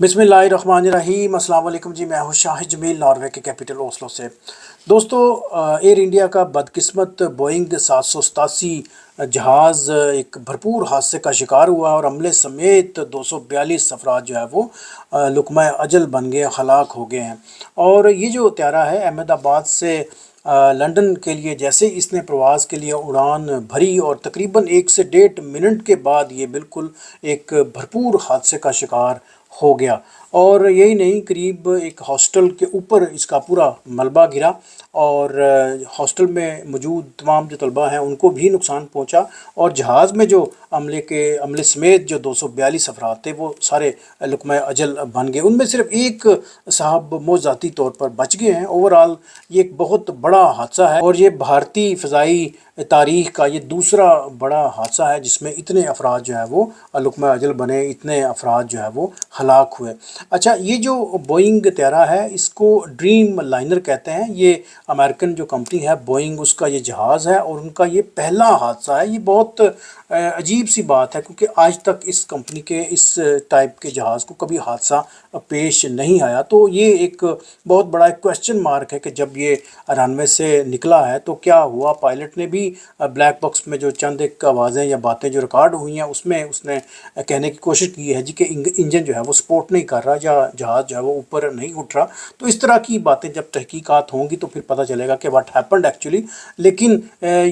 बिस्मिल्लाहिर्रहमानिर्रहीम। अस्सलाम वालेकुम जी। मैं हूँ शाहिद जमील, नॉर्वे के कैपिटल ओस्लो से। दोस्तों, एयर इंडिया का बदकिस्मत बोइंग 787 जहाज़ एक भरपूर हादसे का शिकार हुआ और अमले समेत 242 अफराद जो है वो लुकमा अजल बन गए, हलाक हो गए हैं। और ये जो त्यारा है अहमदाबाद से लंदन के लिए जैसे ही इसने प्रवास के लिए उड़ान भरी और तकरीबन 1 से 1.5 मिनट के बाद ये बिल्कुल एक भरपूर हादसे का शिकार हो गया। और यही नहीं, करीब एक हॉस्टल के ऊपर इसका पूरा मलबा गिरा और हॉस्टल में मौजूद तमाम जो तलबा हैं उनको भी नुकसान पहुंचा। और जहाज़ में जो अमले समेत जो 242 अफराद थे वो सारे लुकमा अजल बन गए। उनमें सिर्फ एक साहब मौज़ाती तौर पर बच गए हैं। ओवरऑल ये एक बहुत बड़ा हादसा है और ये भारतीय फ़ज़ाई तारीख़ का ये दूसरा बड़ा हादसा है जिसमें इतने अफराद जो है वो लुकमा अजल बने, इतने अफराद जो है वो हलाक हुए। अच्छा, ये जो बोइंग त्यारा है इसको ड्रीम लाइनर कहते हैं। ये अमेरिकन जो कंपनी है बोइंग, उसका ये जहाज़ है और उनका ये पहला हादसा है। ये बहुत अजीब सी बात है क्योंकि आज तक इस कंपनी के इस टाइप के जहाज़ को कभी हादसा पेश नहीं आया। तो ये एक बहुत बड़ा एक क्वेश्चन मार्क है कि जब ये रनवे से निकला है तो क्या हुआ। पायलट ने भी ब्लैक बॉक्स में जो चंद एक आवाज़ें या बातें जो रिकॉर्ड हुई हैं उसमें उसने कहने की कोशिश की है जी कि इंजन जो है वो सपोर्ट नहीं कर रहा या जहाज़ जो है वो ऊपर नहीं उठ रहा। तो इस तरह की बातें जब तहकीकात होंगी तो फिर पता चलेगा कि व्हाट हैपेंड एक्चुअली। लेकिन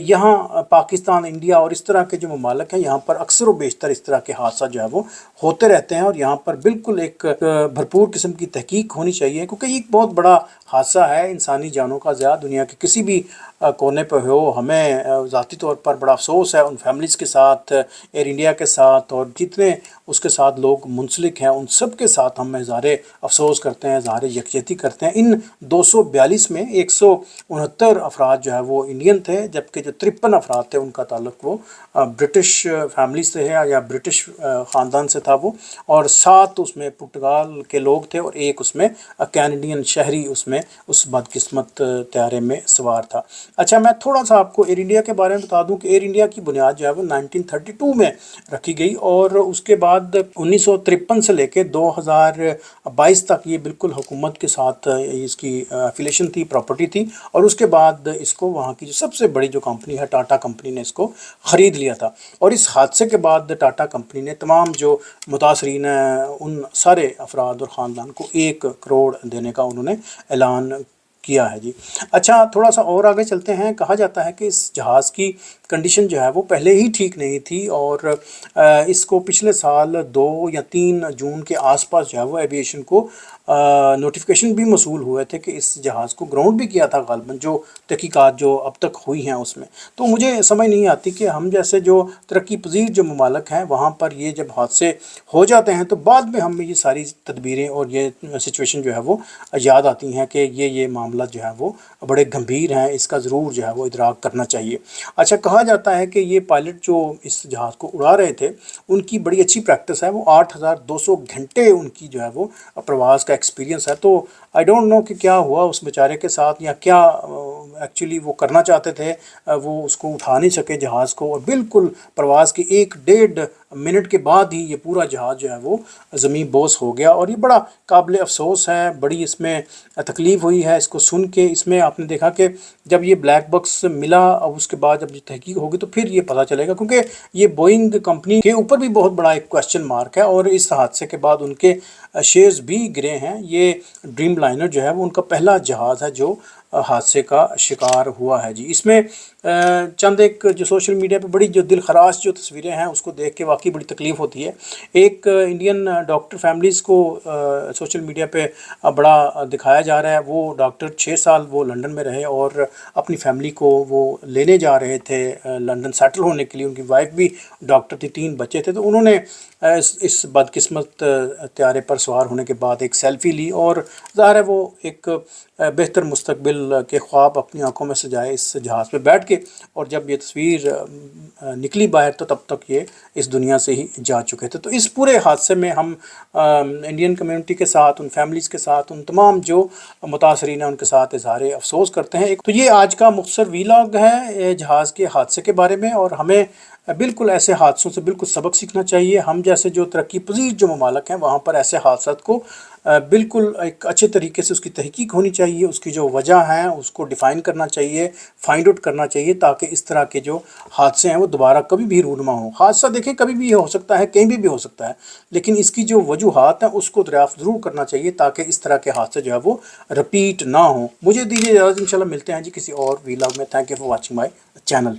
यहाँ पाकिस्तान, इंडिया और इस तरह के जो ममालिक हैं यहाँ पर अक्सर व बेशतर इस तरह के हादसा जो है वो होते रहते हैं और यहाँ पर बिल्कुल एक भरपूर किस्म की तहकीक होनी चाहिए क्योंकि ये एक बहुत बड़ा हादसा है। इंसानी जानों का ज़िया दुनिया के किसी भी कोने पर हो, हमें ज़ाती तौर पर बड़ा अफसोस है उन फैमिलीज़ के साथ, एयर इंडिया के साथ और जितने उसके साथ लोग मुंसलिक हैं उन सब के साथ हम इज़हार अफसोस करते हैं, इज़हार यकजहती करते हैं। इन 242 में 169 अफराद जो है वो इंडियन थे, जबकि जो 53 अफराद थे उनका ताल्लुक वो ब्रिटिश फैमिली से है या ब्रिटिश ख़ानदान से था वो। और 7 उसमें पुर्तगाल के लोग थे और एक उसमें कैनेडियन शहरी उसमें उस बदकिस्मत त्यारे में सवार था। अच्छा, मैं थोड़ा सा आपको एयर इंडिया के बारे में बता दूं कि एयर इंडिया की बुनियाद जो है वो 1932 में रखी गई और उसके बाद 1953 से लेके 2022 तक ये बिल्कुल हुकूमत के साथ इसकी एफिलिएशन थी, प्रॉपर्टी थी। और उसके बाद इसको वहाँ की जो सबसे बड़ी जो कंपनी है टाटा कंपनी ने इसको ख़रीद लिया था। और इस हादसे के बाद टाटा कंपनी ने तमाम जो मुतासरीन हैं उन सारे अफराद और ख़ानदान को 1 करोड़ देने का उन्होंने ऐलान किया है जी। अच्छा, थोड़ा सा और आगे चलते हैं। कहा जाता है कि इस जहाज़ की कंडीशन जो है वो पहले ही ठीक नहीं थी और इसको पिछले साल 2 या 3 जून के आसपास जो है वो एविएशन को नोटिफिकेशन भी मसूल हुए थे कि इस जहाज़ को ग्राउंड भी किया था ग़ालिबन, जो तहकीकात जो अब तक हुई हैं उसमें। तो मुझे समझ नहीं आती कि हम जैसे जो तरक्की पजीर जो ममालिक हैं वहाँ पर ये जब हादसे हो जाते हैं तो बाद में हमें ये सारी तदबीरें और ये सिचुएशन जो है वो याद आती हैं कि ये मामला जो है वो बड़े गंभीर हैं, इसका ज़रूर जो है वो इदराक करना चाहिए। अच्छा, कहा जाता है कि ये पायलट जो इस जहाज़ को उड़ा रहे थे उनकी बड़ी अच्छी प्रैक्टिस है, वो 8200 घंटे उनकी जो है वो प्रवास का एक्सपीरियंस है। तो आई डोंट नो कि क्या हुआ उस बेचारे के साथ या क्या एक्चुअली वो करना चाहते थे, वो उसको उठा नहीं सके जहाज़ को और बिल्कुल प्रवास के 1-1.5 मिनट के बाद ही ये पूरा जहाज़ जो है वो ज़मीन बोस हो गया। और ये बड़ा काबिल अफसोस है, बड़ी इसमें तकलीफ़ हुई है इसको सुन के। इसमें आपने देखा कि जब ये ब्लैक बॉक्स मिला और उसके बाद जब ये तहकीक होगी तो फिर ये पता चलेगा, क्योंकि ये बोइंग कंपनी के ऊपर भी बहुत बड़ा एक क्वेश्चन मार्क है और इस हादसे के बाद उनके शेयर्स भी गिरे हैं। ये ड्रीम लाइनर जो है वो उनका पहला जहाज़ है जो हादसे का शिकार हुआ है जी। इसमें चंद एक जो सोशल मीडिया पे बड़ी जो दिल खराश जो तस्वीरें हैं उसको देख के वाकई बड़ी तकलीफ़ होती है। एक इंडियन डॉक्टर फैमिलीज़ को सोशल मीडिया पे बड़ा दिखाया जा रहा है। वो डॉक्टर 6 साल वो लंदन में रहे और अपनी फैमिली को वो लेने जा रहे थे लंदन सेटल होने के लिए। उनकी वाइफ भी डॉक्टर थी, 3 बच्चे थे। तो उन्होंने इस बदकिस्मत त्यारे पर सवार होने के बाद एक सेल्फ़ी ली और ज़ाहिर है वो एक बेहतर मुस्तकबिल के ख्वाब अपनी आंखों में सजाए इस जहाज़ पे बैठ के। और जब ये तस्वीर निकली बाहर तो तब तक ये इस दुनिया से ही जा चुके थे। तो इस पूरे हादसे में हम इंडियन कम्युनिटी के साथ, उन फैमिलीज़ के साथ, उन तमाम जो मुतासरीन हैं उनके साथ इज़हार अफसोस करते हैं। एक तो ये आज का मुख्तसर वीलॉग है जहाज़ के हादसे के बारे में। और हमें بالکل ایسے حادثوں سے بالکل سبق سیکھنا چاہیے. ہم جیسے جو ترقی پذیر جو ممالک ہیں وہاں پر ایسے حادثات کو بالکل ایک اچھے طریقے سے اس کی تحقیق ہونی چاہیے، اس کی جو وجہ ہیں اس کو ڈیفائن کرنا چاہیے، فائنڈ آؤٹ کرنا چاہیے، تاکہ اس طرح کے جو حادثے ہیں وہ دوبارہ کبھی بھی رونما ہوں. حادثہ دیکھیں کبھی بھی ہو سکتا ہے، کہیں بھی ہو سکتا ہے، لیکن اس کی جو وجوہات ہیں اس کو دریافت ضرور کرنا چاہیے تاکہ اس طرح کے حادثے جو ہے وہ رپیٹ نہ ہوں. مجھے دیجیے اجازت، انشاءاللہ ملتے ہیں جی کسی اور ویلاگ میں. Thank you for watching my channel.